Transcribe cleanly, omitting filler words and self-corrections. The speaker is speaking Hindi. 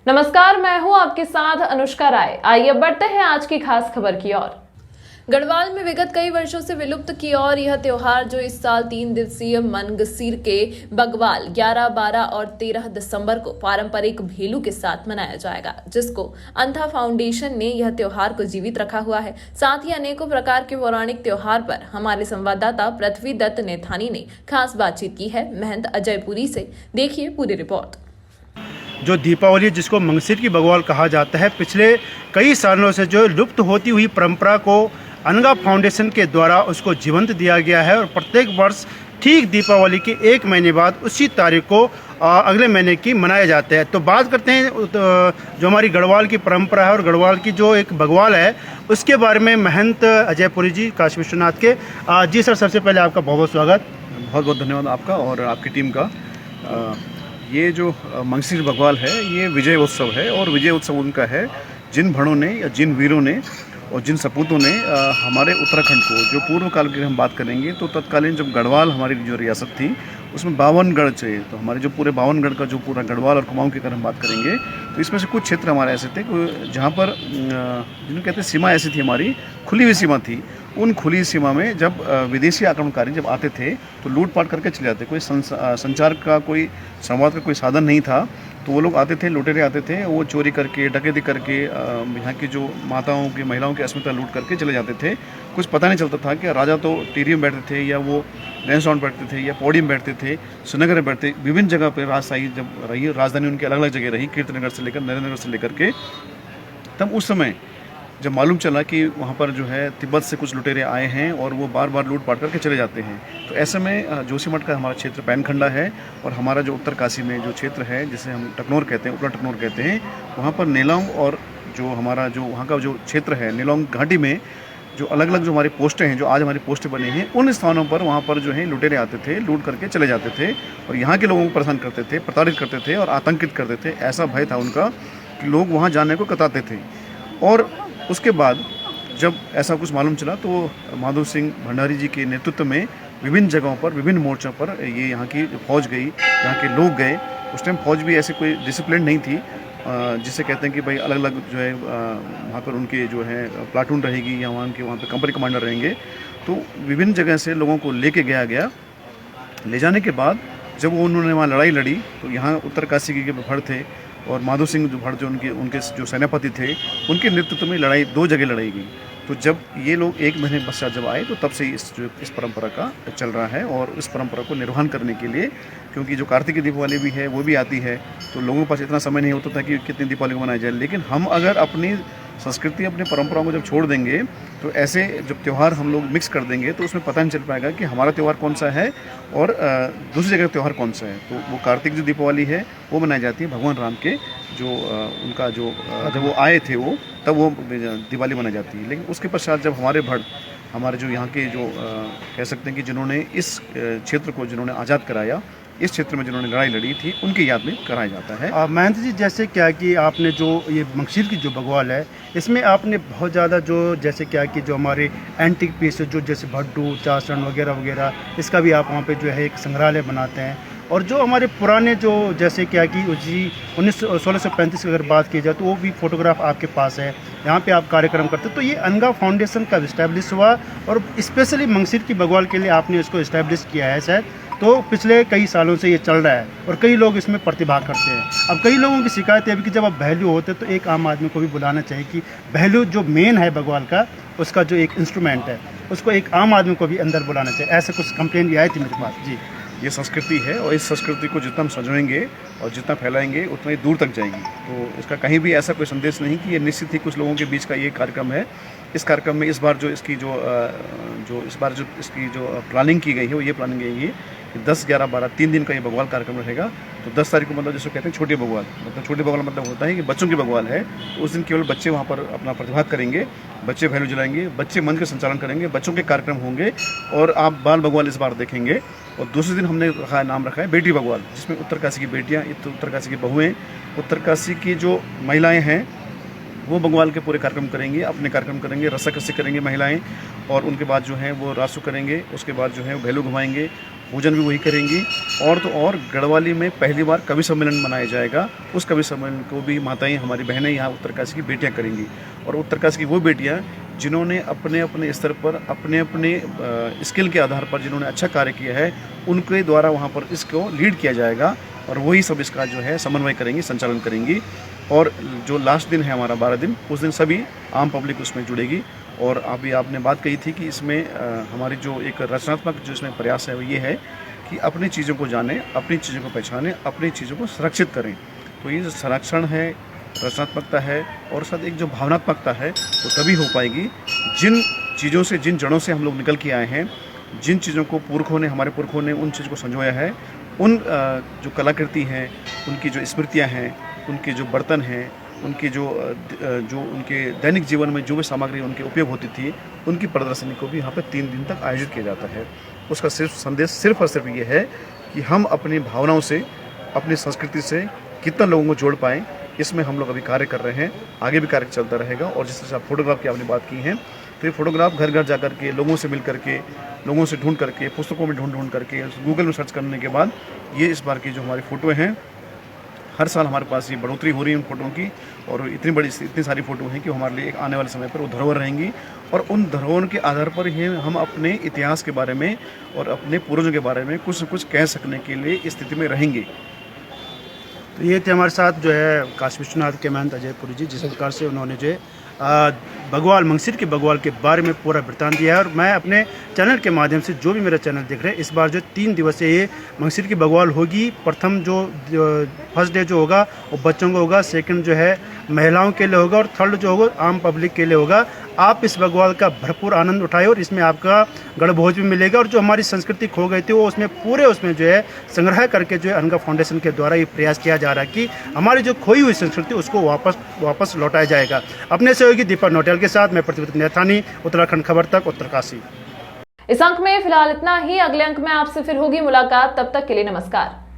नमस्कार, मैं हूं आपके साथ अनुष्का राय। आइए बढ़ते हैं आज की खास खबर की ओर। गढ़वाल में विगत कई वर्षों से विलुप्त की और यह त्योहार जो इस साल 3 दिवसीय मनगसीर के बगवाल 11, 12 और 13 दिसंबर को पारंपरिक भेलू के साथ मनाया जाएगा, जिसको अंथा फाउंडेशन ने यह त्योहार को जीवित रखा हुआ है। साथ ही अनेकों प्रकार के पौराणिक त्योहार पर हमारे संवाददाता पृथ्वी दत्त नेथानी ने खास बातचीत की है महंत अजयपुरी से। देखिए पूरी रिपोर्ट। जो दीपावली जिसको मंगसीर की बगवाल कहा जाता है, पिछले कई सालों से जो लुप्त होती हुई परंपरा को अनगा फाउंडेशन के द्वारा उसको जीवंत दिया गया है और प्रत्येक वर्ष ठीक दीपावली के 1 महीने बाद उसी तारीख को अगले महीने की मनाए जाते हैं। तो बात करते हैं जो हमारी गढ़वाल की परंपरा है और गढ़वाल की जो एक बगवाल है उसके बारे में महंत अजयपुरी जी काशी विश्वनाथ के। जी सर, सबसे पहले आपका बहुत बहुत स्वागत। बहुत बहुत धन्यवाद आपका और आपकी टीम का। ये जो मंगसीर बगवाल है ये विजय उत्सव है और विजय उत्सव उनका है जिन भड़ों ने या जिन वीरों ने और जिन सपूतों ने हमारे उत्तराखंड को, जो पूर्व काल की हम बात करेंगे तो तत्कालीन जब गढ़वाल हमारी जो रियासत थी उसमें 52 गढ़ थे। तो हमारे जो पूरे 52 गढ़ का जो पूरा गढ़वाल और कुमाऊं की अगर हम बात करेंगे तो इसमें से कुछ क्षेत्र हमारे ऐसे थे जहाँ पर जिन्हें कहते हैं सीमा ऐसी थी, हमारी खुली हुई सीमा थी। उन खुली सीमा में जब विदेशी आक्रमणकारी जब आते थे तो लूटपाट करके चले जाते। कोई संचार का, कोई संवाद का कोई साधन नहीं था, तो वो लोग आते थे, लुटेरे आते थे, वो चोरी करके, डकैती करके यहाँ की जो माताओं की, महिलाओं की अस्मिता लूट करके चले जाते थे। कुछ पता नहीं चलता था कि राजा तो टीरी में बैठते थे या वो रेंसॉन बैठते थे या पौड़ी में बैठते थे, श्रीनगर में बैठते, विभिन्न जगह पर राजशाही जब रही, राजधानी उनकी अलग अलग जगह रही, कीर्तनगर से लेकर नरेंद्रनगर से लेकर के। तब उस समय जब मालूम चला कि वहाँ पर जो है तिब्बत से कुछ लुटेरे आए हैं और वो बार बार लूट पाट करके चले जाते हैं, तो ऐसे में जोशीमठ का हमारा क्षेत्र पैनखंडा है और हमारा जो उत्तरकाशी में जो क्षेत्र है जिसे हम टकनौर कहते हैं, उपला टकनौर कहते हैं, वहाँ पर नेलोंग और जो हमारा जो वहाँ का जो क्षेत्र है नेलोंग घाटी में जो अलग अलग जो हमारी पोस्टें हैं, जो आज हमारी पोस्टें बनी हैं, उन स्थानों पर वहाँ पर जो है लुटेरे आते थे, लूट करके चले जाते थे और यहाँ के लोगों को परेशान करते थे, प्रताड़ित करते थे और आतंकित करते थे। ऐसा भय था उनका कि लोग वहाँ जाने को कतराते थे। और उसके बाद जब ऐसा कुछ मालूम चला तो माधव सिंह भंडारी जी के नेतृत्व में विभिन्न जगहों पर, विभिन्न मोर्चों पर ये यहाँ की फौज गई, यहाँ के लोग गए। उस टाइम फौज भी ऐसे कोई डिसिप्लिन नहीं थी, जिसे कहते हैं कि भाई अलग अलग जो है वहाँ पर उनके जो है प्लाटून रहेगी या वहाँ पे कंपनी कमांडर रहेंगे। तो विभिन्न जगह से लोगों को लेके गया। ले जाने के बाद जब उन्होंने वहाँ लड़ाई लड़ी तो यहाँ उत्तरकाशी के भड़ थे और माधो सिंह जो भड़ जो उनके जो सेनापति थे, उनके नेतृत्व में लड़ाई 2 जगह लड़ाई गई। तो जब ये लोग 1 महीने पश्चात जब आए तो तब से इस परंपरा का चल रहा है और इस परंपरा को निर्वहन करने के लिए, क्योंकि जो कार्तिक दीपावली भी है वो भी आती है, तो लोगों के पास इतना समय नहीं होता था कि कितनी दीपावली को मनाया जाए। लेकिन हम अगर अपनी संस्कृति, अपनी परंपराओं को जब छोड़ देंगे तो ऐसे जब त्यौहार हम लोग मिक्स कर देंगे तो उसमें पता नहीं चल पाएगा कि हमारा त्यौहार कौन सा है और दूसरी जगह त्यौहार कौन सा है। तो वो कार्तिक जो दीपावली है वो मनाई जाती है भगवान राम के जो उनका जो जब वो आए थे वो तब वो दिवाली मनाई जाती है। लेकिन उसके पश्चात जब हमारे भड़, हमारे जो यहाँ के जो कह सकते हैं कि जिन्होंने इस क्षेत्र को जिन्होंने आज़ाद कराया, इस क्षेत्र में जिन्होंने लड़ाई लड़ी थी, उनकी याद में कराया जाता है। महंत जी, जैसे क्या कि आपने जो ये मंगसीर की जो बगवाल है इसमें आपने बहुत ज़्यादा जो जैसे क्या कि जो हमारे एंटीक पीस जो जैसे भड्डू, चासन वगैरह वगैरह, इसका भी आप वहाँ पे जो है एक संग्रहालय बनाते हैं। और जो हमारे पुराने जो जैसे क्या कि 1635 की अगर बात की जाए तो वो भी फोटोग्राफ आपके पास है, यहाँ पे आप कार्यक्रम करते हैं। तो ये अनगा फाउंडेशन कब इस्टेब्लिश हुआ और स्पेशली मंगसीर की बगवाल के लिए आपने इसको इस्टेब्लिश किया है शायद? तो पिछले कई सालों से ये चल रहा है और कई लोग इसमें प्रतिभाग करते हैं। अब कई लोगों की शिकायत है कि जब आप बहलू होते तो एक आम आदमी को भी बुलाना चाहिए कि बहलू जो मेन है बगवाल का, उसका जो एक इंस्ट्रूमेंट है, उसको एक आम आदमी को भी अंदर बुलाना चाहिए। ऐसे कुछ कंप्लेन भी आई थी मेरे पास। जी, ये संस्कृति है और इस संस्कृति को जितना हम सजोएंगे और जितना फैलाएंगे उतना ही दूर तक जाएगी। तो इसका कहीं भी ऐसा कोई संदेश नहीं कि ये निश्चित ही कुछ लोगों के बीच का ये कार्यक्रम है। इस कार्यक्रम में इस बार जो इसकी जो प्लानिंग की गई है वो ये प्लानिंग यही है कि 10, 11, 12 3 दिन का ये बगवाल कार्यक्रम रहेगा। तो 10 तारीख को मतलब जिसको कहते हैं छोटी बगवाल, मतलब छोटी बगवाल मतलब होता है कि बच्चों की बगवाल है। तो उस दिन केवल बच्चे वहाँ पर अपना प्रतिभाग करेंगे, बच्चे भैलू जलाएंगे, बच्चे मंच का संचालन करेंगे, बच्चों के कार्यक्रम होंगे और आप बाल बगवाल इस बार देखेंगे। और दूसरे दिन हमने नाम रखा है बेटी बगवाल, जिसमें उत्तरकाशी की बेटियाँ, उत्तरकाशी की बहुएँ, उत्तरकाशी की जो महिलाएँ हैं वो बग्वाल के पूरे कार्यक्रम करेंगी, अपने कार्यक्रम करेंगे, रस्साकस्सी करेंगे महिलाएं, और उनके बाद जो है वो रासू करेंगे, उसके बाद जो है वो भैलू घुमाएंगे, पूजन भी वही करेंगी। और तो और गढ़वाली में पहली बार कवि सम्मेलन मनाया जाएगा। उस कवि सम्मेलन को भी माताएं, हमारी बहनें यहाँ उत्तरकाशी की बेटियाँ करेंगी, और उत्तरकाशी की वो बेटियाँ जिन्होंने अपने अपने स्तर पर अपने अपने स्किल के आधार पर जिन्होंने अच्छा कार्य किया है, उनके द्वारा वहाँ पर इसको लीड किया जाएगा, और वही सब इसका जो है समन्वय करेंगी, संचालन करेंगी। और जो लास्ट दिन है हमारा 12 दिन, उस दिन सभी आम पब्लिक उसमें जुड़ेगी। और अभी आपने बात कही थी कि इसमें हमारी जो एक रचनात्मक जो इसमें प्रयास है वो ये है कि अपनी चीज़ों को जानें, अपनी चीज़ों को पहचानें, अपनी चीज़ों को संरक्षित करें। तो ये जो संरक्षण है, रचनात्मकता है, और साथ एक जो भावनात्मकता है, वो तभी हो पाएगी जिन चीज़ों से, जिन जड़ों से हम लोग निकल के आए हैं, जिन चीज़ों को पुरखों ने, हमारे पुरखों ने उन चीज़ों को संजोया है, उन जो कलाकृति हैं, उनकी जो स्मृतियाँ हैं, उनके जो बर्तन हैं, उनके जो उनके दैनिक जीवन में जो भी सामग्री उनके उपयोग होती थी, उनकी प्रदर्शनी को भी यहाँ पे 3 दिन तक आयोजित किया जाता है। उसका सिर्फ संदेश सिर्फ और सिर्फ ये है कि हम अपनी भावनाओं से, अपनी संस्कृति से कितना लोगों को जोड़ पाएँ, इसमें हम लोग अभी कार्य कर रहे हैं। आगे भी कार्य चलता रहेगा। और जिस तरह से आप फोटोग्राफ की आपने बात की है, तो ये फोटोग्राफ घर घर जा करके, लोगों से मिल करके, लोगों से ढूंढ करके, पुस्तकों में ढूंढ करके, गूगल में सर्च करने के बाद ये इस बार की जो हमारी फ़ोटो हैं, हर साल हमारे पास ये बढ़ोतरी हो रही है उन फ़ोटों की, और इतनी सारी फ़ोटो हैं कि हमारे लिए एक आने वाले समय पर वो धरोहर रहेंगी। और उन धरोहर के आधार पर ही हम अपने इतिहास के बारे में और अपने पूर्वजों के बारे में कुछ न कुछ कह सकने के लिए स्थिति में रहेंगे। तो ये थे हमारे साथ जो है काशी विश्वनाथ के महंत अजय पुरी जी, जिस प्रकार से उन्होंने जो है बग्वाल, मंगसिर के बग्वाल के बारे में पूरा वृत्तांत दिया है। और मैं अपने चैनल के माध्यम से, जो भी मेरा चैनल देख रहे हैं, इस बार जो 3 दिवसीय ये मंगसिर की बग्वाल होगी। प्रथम जो फर्स्ट डे जो होगा वो बच्चों को होगा, सेकंड जो है महिलाओं के लिए होगा, और थर्ड जो होगा आम पब्लिक के लिए होगा। आप इस बग्वाल का भरपूर आनंद उठाएं, और इसमें आपका गणभोज भी मिलेगा। और जो हमारी संस्कृति खो गई थी, वो उसमें जो है संग्रह करके जो है अनगा फाउंडेशन के द्वारा ये प्रयास किया जा रहा है कि हमारी जो खोई हुई संस्कृति उसको वापस लौटाया जाएगा। अपने सहयोगी दीपक नोटियाल के साथ मैं प्रतिवत नेथानी, उत्तराखंड खबर तक, उत्तरकाशी। इस अंक में फिलहाल इतना ही। अगले अंक में आपसे फिर होगी मुलाकात। तब तक के लिए नमस्कार।